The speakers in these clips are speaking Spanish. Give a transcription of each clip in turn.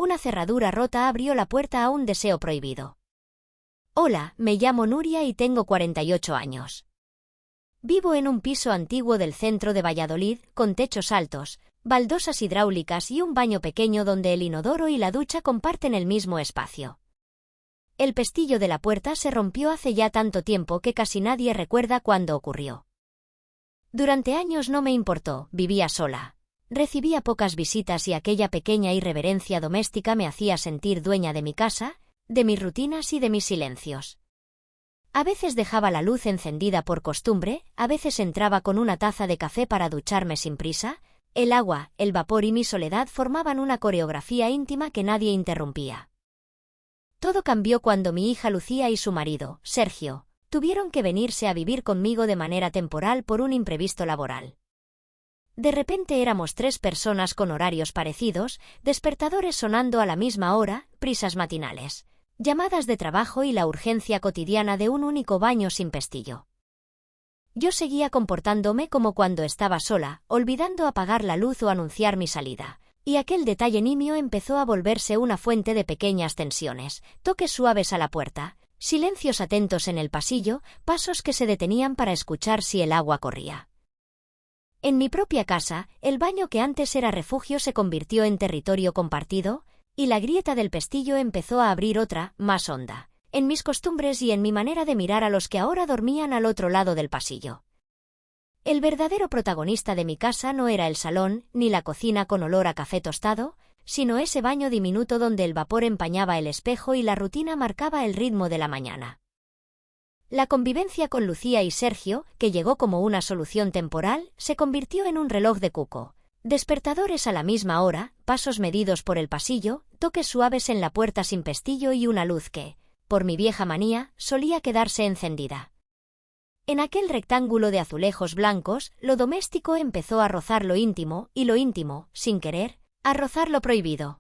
Una cerradura rota abrió la puerta a un deseo prohibido. Hola, me llamo Nuria y tengo 48 años. Vivo en un piso antiguo del centro de Valladolid, con techos altos, baldosas hidráulicas y un baño pequeño donde el inodoro y la ducha comparten el mismo espacio. El pestillo de la puerta se rompió hace ya tanto tiempo que casi nadie recuerda cuándo ocurrió. Durante años no me importó, vivía sola. Recibía pocas visitas y aquella pequeña irreverencia doméstica me hacía sentir dueña de mi casa, de mis rutinas y de mis silencios. A veces dejaba la luz encendida por costumbre, a veces entraba con una taza de café para ducharme sin prisa. El agua, el vapor y mi soledad formaban una coreografía íntima que nadie interrumpía. Todo cambió cuando mi hija Lucía y su marido, Sergio, tuvieron que venirse a vivir conmigo de manera temporal por un imprevisto laboral. De repente éramos 3 personas con horarios parecidos, despertadores sonando a la misma hora, prisas matinales, llamadas de trabajo y la urgencia cotidiana de un único baño sin pestillo. Yo seguía comportándome como cuando estaba sola, olvidando apagar la luz o anunciar mi salida, y aquel detalle nimio empezó a volverse una fuente de pequeñas tensiones, toques suaves a la puerta, silencios atentos en el pasillo, pasos que se detenían para escuchar si el agua corría. En mi propia casa, el baño que antes era refugio se convirtió en territorio compartido, y la grieta del pestillo empezó a abrir otra, más honda, en mis costumbres y en mi manera de mirar a los que ahora dormían al otro lado del pasillo. El verdadero protagonista de mi casa no era el salón, ni la cocina con olor a café tostado, sino ese baño diminuto donde el vapor empañaba el espejo y la rutina marcaba el ritmo de la mañana. La convivencia con Lucía y Sergio, que llegó como una solución temporal, se convirtió en un reloj de cuco. Despertadores a la misma hora, pasos medidos por el pasillo, toques suaves en la puerta sin pestillo y una luz que, por mi vieja manía, solía quedarse encendida. En aquel rectángulo de azulejos blancos, lo doméstico empezó a rozar lo íntimo, y lo íntimo, sin querer, a rozar lo prohibido.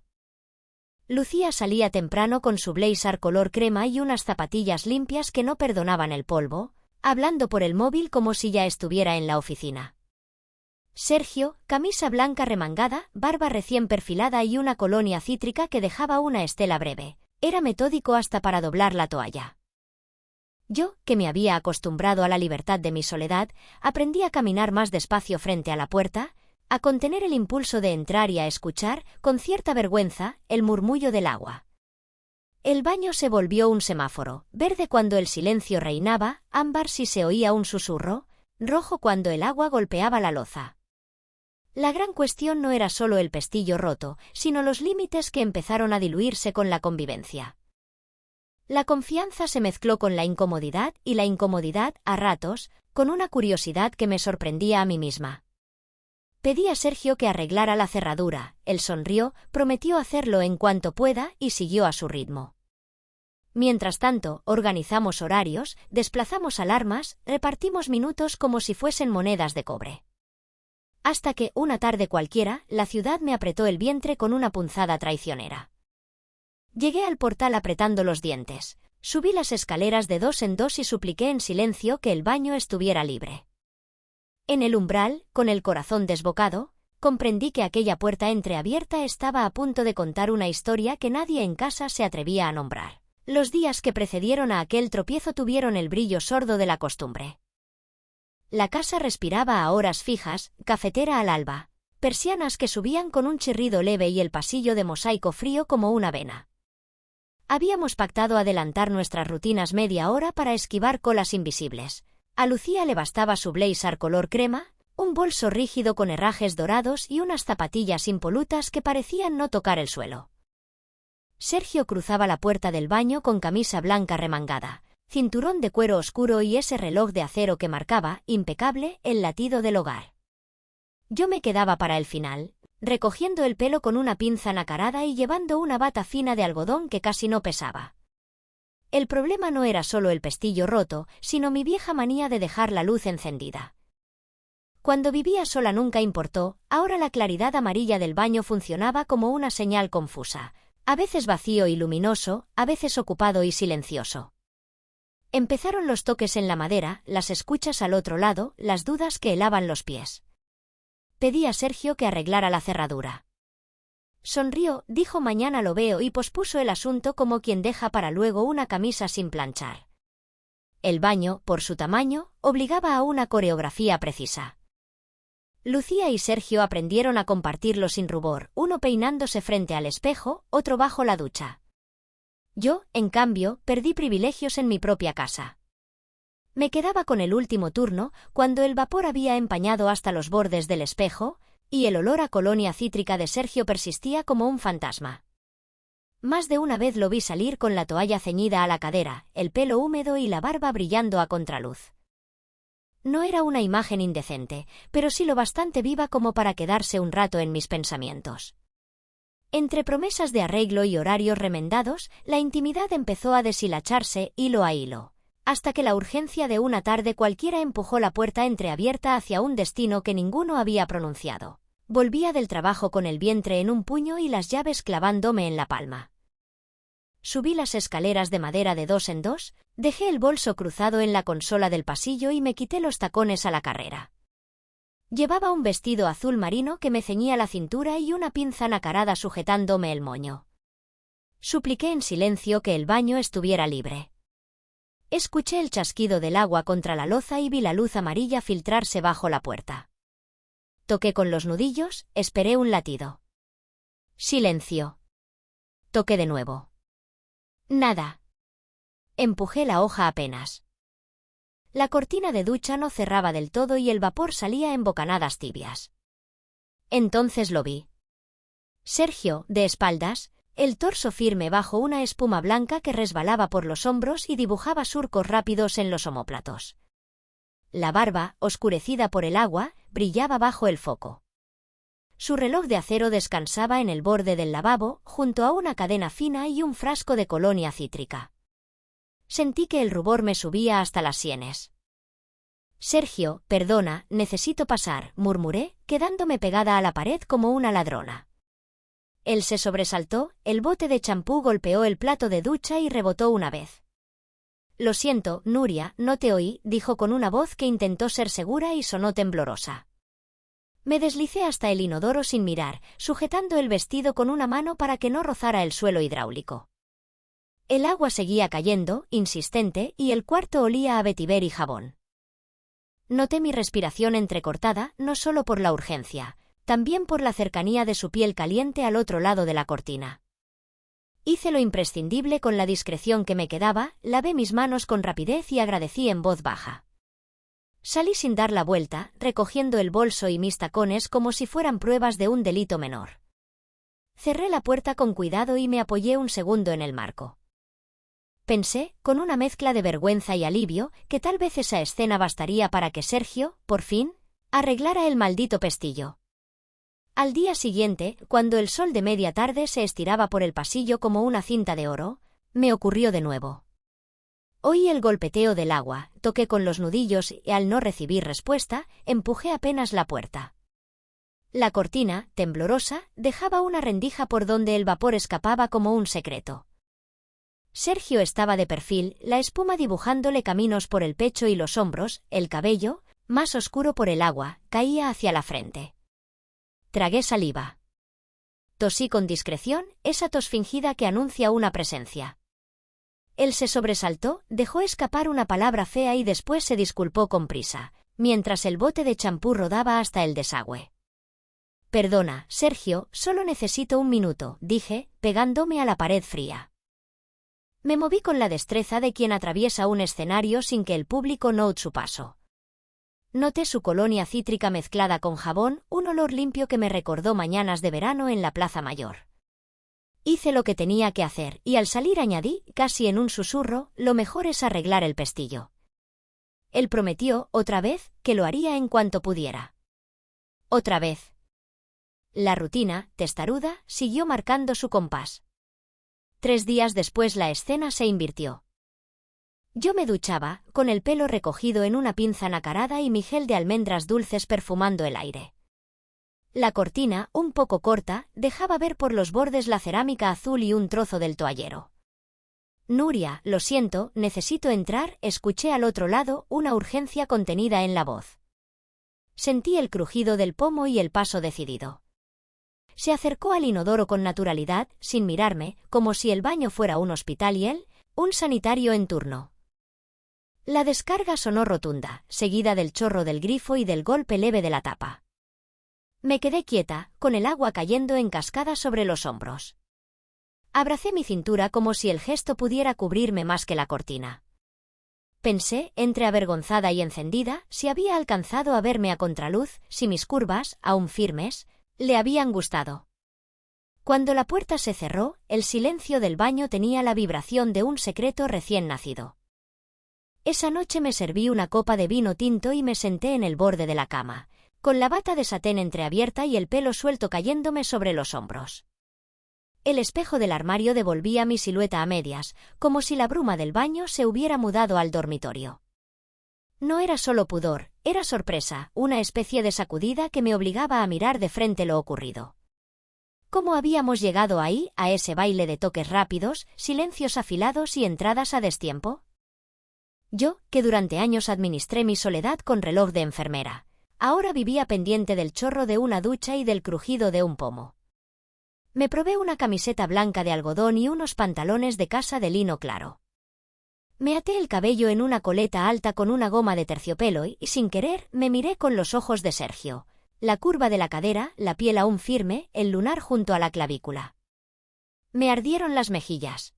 Lucía salía temprano con su blazer color crema y unas zapatillas limpias que no perdonaban el polvo, hablando por el móvil como si ya estuviera en la oficina. Sergio, camisa blanca remangada, barba recién perfilada y una colonia cítrica que dejaba una estela breve. Era metódico hasta para doblar la toalla. Yo, que me había acostumbrado a la libertad de mi soledad, aprendí a caminar más despacio frente a la puerta, a contener el impulso de entrar y a escuchar, con cierta vergüenza, el murmullo del agua. El baño se volvió un semáforo, verde cuando el silencio reinaba, ámbar si se oía un susurro, rojo cuando el agua golpeaba la loza. La gran cuestión no era solo el pestillo roto, sino los límites que empezaron a diluirse con la convivencia. La confianza se mezcló con la incomodidad y la incomodidad, a ratos, con una curiosidad que me sorprendía a mí misma. Pedí a Sergio que arreglara la cerradura, él sonrió, prometió hacerlo en cuanto pueda y siguió a su ritmo. Mientras tanto, organizamos horarios, desplazamos alarmas, repartimos minutos como si fuesen monedas de cobre. Hasta que, una tarde cualquiera, la ciudad me apretó el vientre con una punzada traicionera. Llegué al portal apretando los dientes, subí las escaleras de 2 en 2 y supliqué en silencio que el baño estuviera libre. En el umbral, con el corazón desbocado, comprendí que aquella puerta entreabierta estaba a punto de contar una historia que nadie en casa se atrevía a nombrar. Los días que precedieron a aquel tropiezo tuvieron el brillo sordo de la costumbre. La casa respiraba a horas fijas, cafetera al alba, persianas que subían con un chirrido leve y el pasillo de mosaico frío como una vena. Habíamos pactado adelantar nuestras rutinas media hora para esquivar colas invisibles. A Lucía le bastaba su blazer color crema, un bolso rígido con herrajes dorados y unas zapatillas impolutas que parecían no tocar el suelo. Sergio cruzaba la puerta del baño con camisa blanca remangada, cinturón de cuero oscuro y ese reloj de acero que marcaba, impecable, el latido del hogar. Yo me quedaba para el final, recogiendo el pelo con una pinza nacarada y llevando una bata fina de algodón que casi no pesaba. El problema no era solo el pestillo roto, sino mi vieja manía de dejar la luz encendida. Cuando vivía sola nunca importó, ahora la claridad amarilla del baño funcionaba como una señal confusa, a veces vacío y luminoso, a veces ocupado y silencioso. Empezaron los toques en la madera, las escuchas al otro lado, las dudas que helaban los pies. Pedí a Sergio que arreglara la cerradura. Sonrió, dijo mañana lo veo y pospuso el asunto como quien deja para luego una camisa sin planchar. El baño, por su tamaño, obligaba a una coreografía precisa. Lucía y Sergio aprendieron a compartirlo sin rubor, uno peinándose frente al espejo, otro bajo la ducha. Yo, en cambio, perdí privilegios en mi propia casa. Me quedaba con el último turno, cuando el vapor había empañado hasta los bordes del espejo, y el olor a colonia cítrica de Sergio persistía como un fantasma. Más de una vez lo vi salir con la toalla ceñida a la cadera, el pelo húmedo y la barba brillando a contraluz. No era una imagen indecente, pero sí lo bastante viva como para quedarse un rato en mis pensamientos. Entre promesas de arreglo y horarios remendados, la intimidad empezó a deshilacharse hilo a hilo, hasta que la urgencia de una tarde cualquiera empujó la puerta entreabierta hacia un destino que ninguno había pronunciado. Volvía del trabajo con el vientre en un puño y las llaves clavándome en la palma. Subí las escaleras de madera de 2 en 2, dejé el bolso cruzado en la consola del pasillo y me quité los tacones a la carrera. Llevaba un vestido azul marino que me ceñía la cintura y una pinza nacarada sujetándome el moño. Supliqué en silencio que el baño estuviera libre. Escuché el chasquido del agua contra la loza y vi la luz amarilla filtrarse bajo la puerta. Toqué con los nudillos, esperé un latido. Silencio. Toqué de nuevo. Nada. Empujé la hoja apenas. La cortina de ducha no cerraba del todo y el vapor salía en bocanadas tibias. Entonces lo vi. Sergio, de espaldas, el torso firme bajo una espuma blanca que resbalaba por los hombros y dibujaba surcos rápidos en los omóplatos. La barba, oscurecida por el agua, brillaba bajo el foco. Su reloj de acero descansaba en el borde del lavabo, junto a una cadena fina y un frasco de colonia cítrica. Sentí que el rubor me subía hasta las sienes. Sergio, perdona, necesito pasar, murmuré, quedándome pegada a la pared como una ladrona. Él se sobresaltó, el bote de champú golpeó el plato de ducha y rebotó una vez. Lo siento, Nuria, no te oí, dijo con una voz que intentó ser segura y sonó temblorosa. Me deslicé hasta el inodoro sin mirar, sujetando el vestido con una mano para que no rozara el suelo hidráulico. El agua seguía cayendo, insistente, y el cuarto olía a vetiver y jabón. Noté mi respiración entrecortada, no solo por la urgencia, también por la cercanía de su piel caliente al otro lado de la cortina. Hice lo imprescindible con la discreción que me quedaba, lavé mis manos con rapidez y agradecí en voz baja. Salí sin dar la vuelta, recogiendo el bolso y mis tacones como si fueran pruebas de un delito menor. Cerré la puerta con cuidado y me apoyé un segundo en el marco. Pensé, con una mezcla de vergüenza y alivio, que tal vez esa escena bastaría para que Sergio, por fin, arreglara el maldito pestillo. Al día siguiente, cuando el sol de media tarde se estiraba por el pasillo como una cinta de oro, me ocurrió de nuevo. Oí el golpeteo del agua, toqué con los nudillos y al no recibir respuesta, empujé apenas la puerta. La cortina, temblorosa, dejaba una rendija por donde el vapor escapaba como un secreto. Sergio estaba de perfil, la espuma dibujándole caminos por el pecho y los hombros, el cabello, más oscuro por el agua, caía hacia la frente. Tragué saliva. Tosí con discreción, esa tos fingida que anuncia una presencia. Él se sobresaltó, dejó escapar una palabra fea y después se disculpó con prisa, mientras el bote de champú rodaba hasta el desagüe. Perdona, Sergio, solo necesito un minuto, dije, pegándome a la pared fría. Me moví con la destreza de quien atraviesa un escenario sin que el público note su paso. Noté su colonia cítrica mezclada con jabón, un olor limpio que me recordó mañanas de verano en la Plaza Mayor. Hice lo que tenía que hacer, y al salir añadí, casi en un susurro, lo mejor es arreglar el pestillo. Él prometió, otra vez, que lo haría en cuanto pudiera. Otra vez. La rutina, testaruda, siguió marcando su compás. 3 días después la escena se invirtió. Yo me duchaba, con el pelo recogido en una pinza nacarada y mi gel de almendras dulces perfumando el aire. La cortina, un poco corta, dejaba ver por los bordes la cerámica azul y un trozo del toallero. Nuria, lo siento, necesito entrar, escuché al otro lado una urgencia contenida en la voz. Sentí el crujido del pomo y el paso decidido. Se acercó al inodoro con naturalidad, sin mirarme, como si el baño fuera un hospital y él, un sanitario en turno. La descarga sonó rotunda, seguida del chorro del grifo y del golpe leve de la tapa. Me quedé quieta, con el agua cayendo en cascada sobre los hombros. Abracé mi cintura como si el gesto pudiera cubrirme más que la cortina. Pensé, entre avergonzada y encendida, si había alcanzado a verme a contraluz, si mis curvas, aún firmes, le habían gustado. Cuando la puerta se cerró, el silencio del baño tenía la vibración de un secreto recién nacido. Esa noche me serví una copa de vino tinto y me senté en el borde de la cama, con la bata de satén entreabierta y el pelo suelto cayéndome sobre los hombros. El espejo del armario devolvía mi silueta a medias, como si la bruma del baño se hubiera mudado al dormitorio. No era solo pudor, era sorpresa, una especie de sacudida que me obligaba a mirar de frente lo ocurrido. ¿Cómo habíamos llegado ahí, a ese baile de toques rápidos, silencios afilados y entradas a destiempo? Yo, que durante años administré mi soledad con reloj de enfermera, ahora vivía pendiente del chorro de una ducha y del crujido de un pomo. Me probé una camiseta blanca de algodón y unos pantalones de casa de lino claro. Me até el cabello en una coleta alta con una goma de terciopelo y, sin querer, me miré con los ojos de Sergio, la curva de la cadera, la piel aún firme, el lunar junto a la clavícula. Me ardieron las mejillas.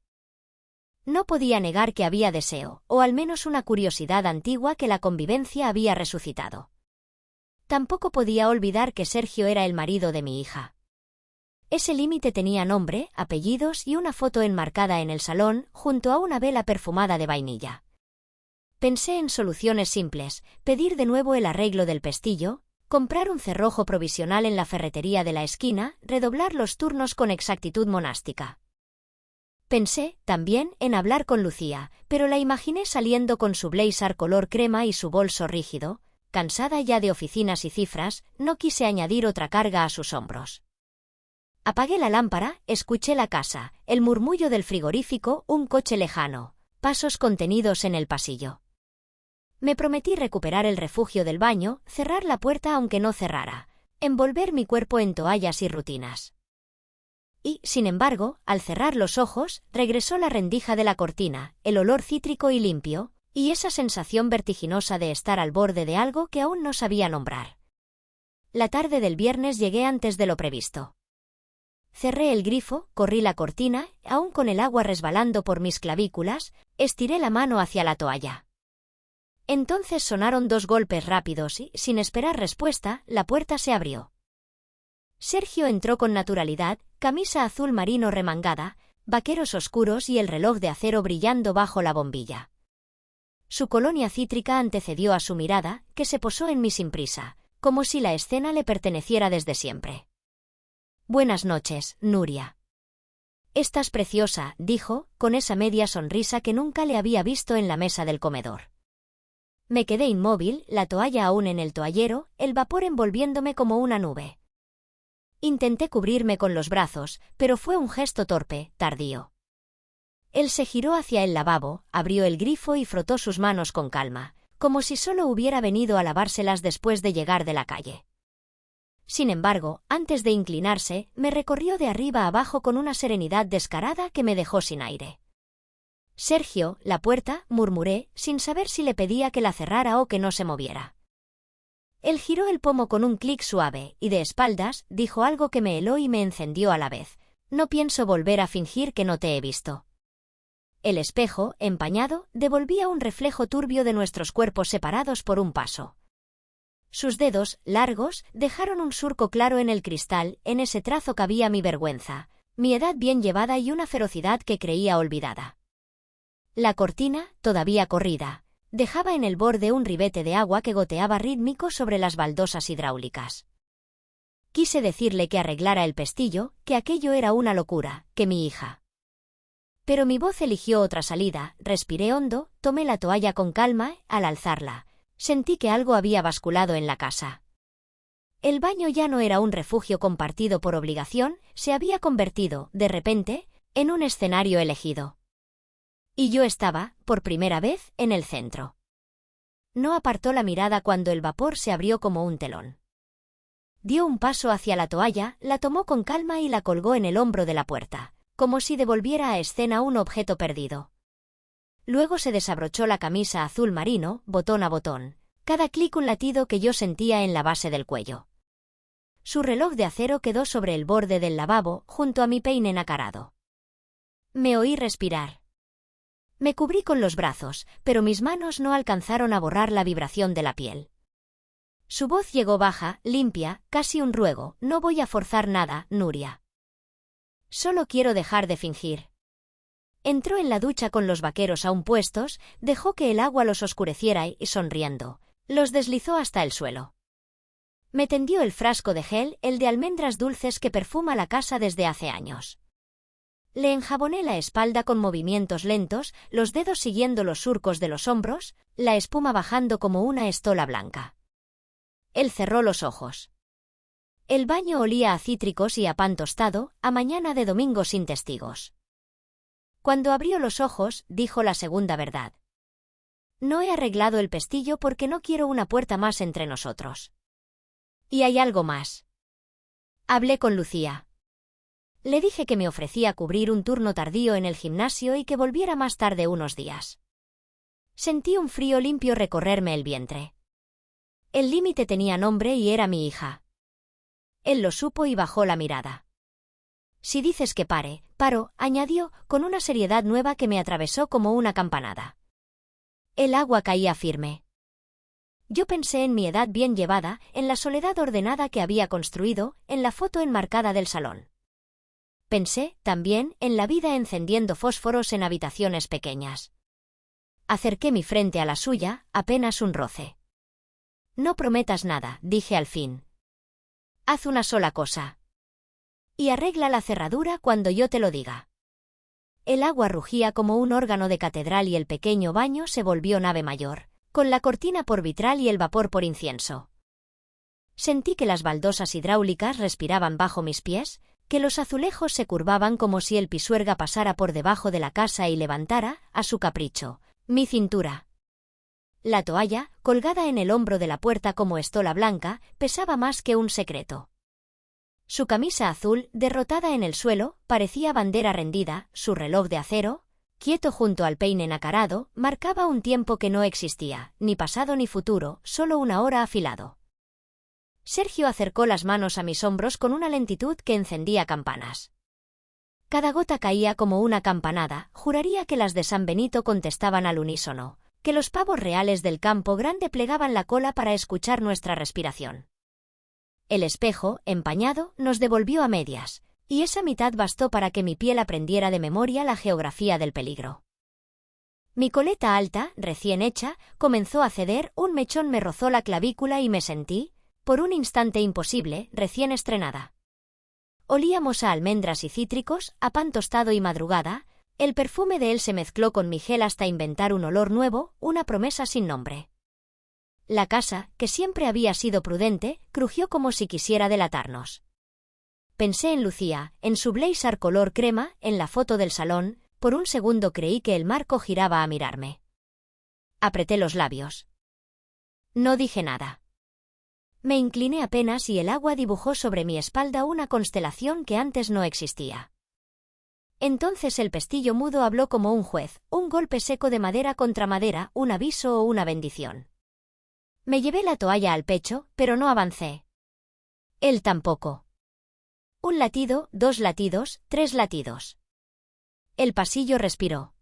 No podía negar que había deseo, o al menos una curiosidad antigua que la convivencia había resucitado. Tampoco podía olvidar que Sergio era el marido de mi hija. Ese límite tenía nombre, apellidos y una foto enmarcada en el salón, junto a una vela perfumada de vainilla. Pensé en soluciones simples, pedir de nuevo el arreglo del pestillo, comprar un cerrojo provisional en la ferretería de la esquina, redoblar los turnos con exactitud monástica. Pensé, también, en hablar con Lucía, pero la imaginé saliendo con su blazer color crema y su bolso rígido. Cansada ya de oficinas y cifras, no quise añadir otra carga a sus hombros. Apagué la lámpara, escuché la casa, el murmullo del frigorífico, un coche lejano, pasos contenidos en el pasillo. Me prometí recuperar el refugio del baño, cerrar la puerta aunque no cerrara, envolver mi cuerpo en toallas y rutinas. Y, sin embargo, al cerrar los ojos, regresó la rendija de la cortina, el olor cítrico y limpio, y esa sensación vertiginosa de estar al borde de algo que aún no sabía nombrar. La tarde del viernes llegué antes de lo previsto. Cerré el grifo, corrí la cortina, aún con el agua resbalando por mis clavículas, estiré la mano hacia la toalla. Entonces sonaron 2 golpes rápidos y, sin esperar respuesta, la puerta se abrió. Sergio entró con naturalidad, camisa azul marino remangada, vaqueros oscuros y el reloj de acero brillando bajo la bombilla. Su colonia cítrica antecedió a su mirada, que se posó en mí sin prisa, como si la escena le perteneciera desde siempre. «Buenas noches, Nuria». «Estás preciosa», dijo, con esa media sonrisa que nunca le había visto en la mesa del comedor. Me quedé inmóvil, la toalla aún en el toallero, el vapor envolviéndome como una nube. Intenté cubrirme con los brazos, pero fue un gesto torpe, tardío. Él se giró hacia el lavabo, abrió el grifo y frotó sus manos con calma, como si solo hubiera venido a lavárselas después de llegar de la calle. Sin embargo, antes de inclinarse, me recorrió de arriba a abajo con una serenidad descarada que me dejó sin aire. «Sergio, la puerta», murmuré, sin saber si le pedía que la cerrara o que no se moviera. Él giró el pomo con un clic suave, y de espaldas, dijo algo que me heló y me encendió a la vez. «No pienso volver a fingir que no te he visto». El espejo, empañado, devolvía un reflejo turbio de nuestros cuerpos separados por un paso. Sus dedos, largos, dejaron un surco claro en el cristal, en ese trazo cabía mi vergüenza, mi edad bien llevada y una ferocidad que creía olvidada. La cortina, todavía corrida, dejaba en el borde un ribete de agua que goteaba rítmico sobre las baldosas hidráulicas. Quise decirle que arreglara el pestillo, que aquello era una locura, que mi hija. Pero mi voz eligió otra salida, respiré hondo, tomé la toalla con calma, al alzarla, sentí que algo había basculado en la casa. El baño ya no era un refugio compartido por obligación, se había convertido, de repente, en un escenario elegido. Y yo estaba, por primera vez, en el centro. No apartó la mirada cuando el vapor se abrió como un telón. Dio un paso hacia la toalla, la tomó con calma y la colgó en el hombro de la puerta, como si devolviera a escena un objeto perdido. Luego se desabrochó la camisa azul marino, botón a botón, cada clic un latido que yo sentía en la base del cuello. Su reloj de acero quedó sobre el borde del lavabo, junto a mi peine nacarado. Me oí respirar. Me cubrí con los brazos, pero mis manos no alcanzaron a borrar la vibración de la piel. Su voz llegó baja, limpia, casi un ruego: no voy a forzar nada, Nuria. Solo quiero dejar de fingir. Entró en la ducha con los vaqueros aún puestos, dejó que el agua los oscureciera y, sonriendo, los deslizó hasta el suelo. Me tendió el frasco de gel, el de almendras dulces que perfuma la casa desde hace años. Le enjaboné la espalda con movimientos lentos, los dedos siguiendo los surcos de los hombros, la espuma bajando como una estola blanca. Él cerró los ojos. El baño olía a cítricos y a pan tostado, a mañana de domingo sin testigos. Cuando abrió los ojos, dijo la segunda verdad. No he arreglado el pestillo porque no quiero una puerta más entre nosotros. Y hay algo más. Hablé con Lucía. Le dije que me ofrecía cubrir un turno tardío en el gimnasio y que volviera más tarde unos días. Sentí un frío limpio recorrerme el vientre. El límite tenía nombre y era mi hija. Él lo supo y bajó la mirada. Si dices que pare, paro, añadió, con una seriedad nueva que me atravesó como una campanada. El agua caía firme. Yo pensé en mi edad bien llevada, en la soledad ordenada que había construido, en la foto enmarcada del salón. Pensé, también, en la vida encendiendo fósforos en habitaciones pequeñas. Acerqué mi frente a la suya, apenas un roce. No prometas nada, dije al fin. Haz una sola cosa. Y arregla la cerradura cuando yo te lo diga. El agua rugía como un órgano de catedral y el pequeño baño se volvió nave mayor, con la cortina por vitral y el vapor por incienso. Sentí que las baldosas hidráulicas respiraban bajo mis pies, que los azulejos se curvaban como si el pisuerga pasara por debajo de la casa y levantara, a su capricho, mi cintura. La toalla, colgada en el hombro de la puerta como estola blanca, pesaba más que un secreto. Su camisa azul, derrotada en el suelo, parecía bandera rendida, su reloj de acero, quieto junto al peine nacarado, marcaba un tiempo que no existía, ni pasado ni futuro, solo una hora afilado. Sergio acercó las manos a mis hombros con una lentitud que encendía campanas. Cada gota caía como una campanada, juraría que las de San Benito contestaban al unísono, que los pavos reales del campo grande plegaban la cola para escuchar nuestra respiración. El espejo, empañado, nos devolvió a medias, y esa mitad bastó para que mi piel aprendiera de memoria la geografía del peligro. Mi coleta alta, recién hecha, comenzó a ceder, un mechón me rozó la clavícula y me sentí, por un instante imposible, recién estrenada. Olíamos a almendras y cítricos, a pan tostado y madrugada. El perfume de él se mezcló con mi gel hasta inventar un olor nuevo, una promesa sin nombre. La casa, que siempre había sido prudente, crujió como si quisiera delatarnos. Pensé en Lucía, en su blazer color crema, en la foto del salón. Por un segundo creí que el marco giraba a mirarme. Apreté los labios. No dije nada. Me incliné apenas y el agua dibujó sobre mi espalda una constelación que antes no existía. Entonces el pestillo mudo habló como un juez, un golpe seco de madera contra madera, un aviso o una bendición. Me llevé la toalla al pecho, pero no avancé. Él tampoco. Un latido, 2 latidos, 3 latidos. El pasillo respiró.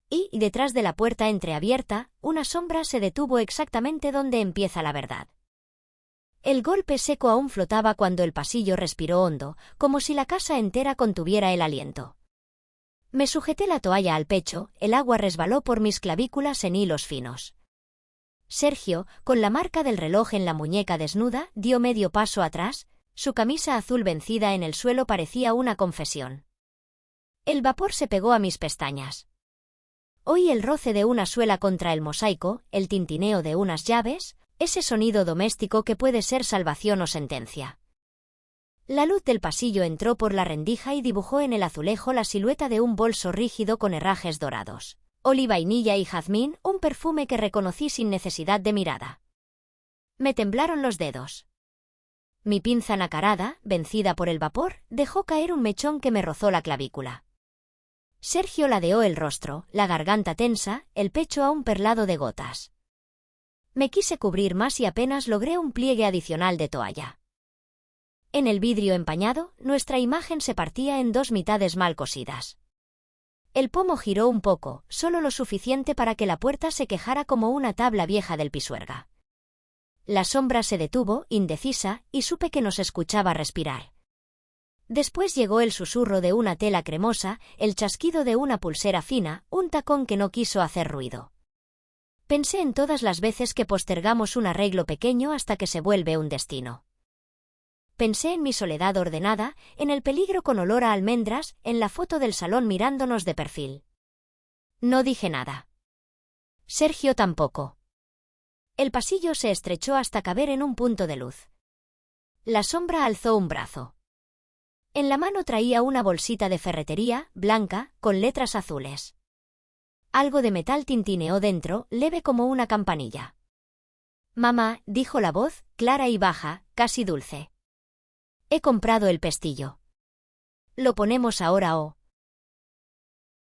Y, detrás de la puerta entreabierta, una sombra se detuvo exactamente donde empieza la verdad. El golpe seco aún flotaba cuando el pasillo respiró hondo, como si la casa entera contuviera el aliento. Me sujeté la toalla al pecho, el agua resbaló por mis clavículas en hilos finos. Sergio, con la marca del reloj en la muñeca desnuda, dio medio paso atrás, su camisa azul vencida en el suelo parecía una confesión. El vapor se pegó a mis pestañas. Oí el roce de una suela contra el mosaico, el tintineo de unas llaves, ese sonido doméstico que puede ser salvación o sentencia. La luz del pasillo entró por la rendija y dibujó en el azulejo la silueta de un bolso rígido con herrajes dorados. Olí vainilla y jazmín, un perfume que reconocí sin necesidad de mirada. Me temblaron los dedos. Mi pinza nacarada, vencida por el vapor, dejó caer un mechón que me rozó la clavícula. Sergio ladeó el rostro, la garganta tensa, el pecho aún perlado de gotas. Me quise cubrir más y apenas logré un pliegue adicional de toalla. En el vidrio empañado, nuestra imagen se partía en dos mitades mal cosidas. El pomo giró un poco, solo lo suficiente para que la puerta se quejara como una tabla vieja del Pisuerga. La sombra se detuvo, indecisa, y supe que nos escuchaba respirar. Después llegó el susurro de una tela cremosa, el chasquido de una pulsera fina, un tacón que no quiso hacer ruido. Pensé en todas las veces que postergamos un arreglo pequeño hasta que se vuelve un destino. Pensé en mi soledad ordenada, en el peligro con olor a almendras, en la foto del salón mirándonos de perfil. No dije nada. Sergio tampoco. El pasillo se estrechó hasta caber en un punto de luz. La sombra alzó un brazo. En la mano traía una bolsita de ferretería, blanca, con letras azules. Algo de metal tintineó dentro, leve como una campanilla. «Mamá», dijo la voz, clara y baja, casi dulce. «He comprado el pestillo. Lo ponemos ahora o...»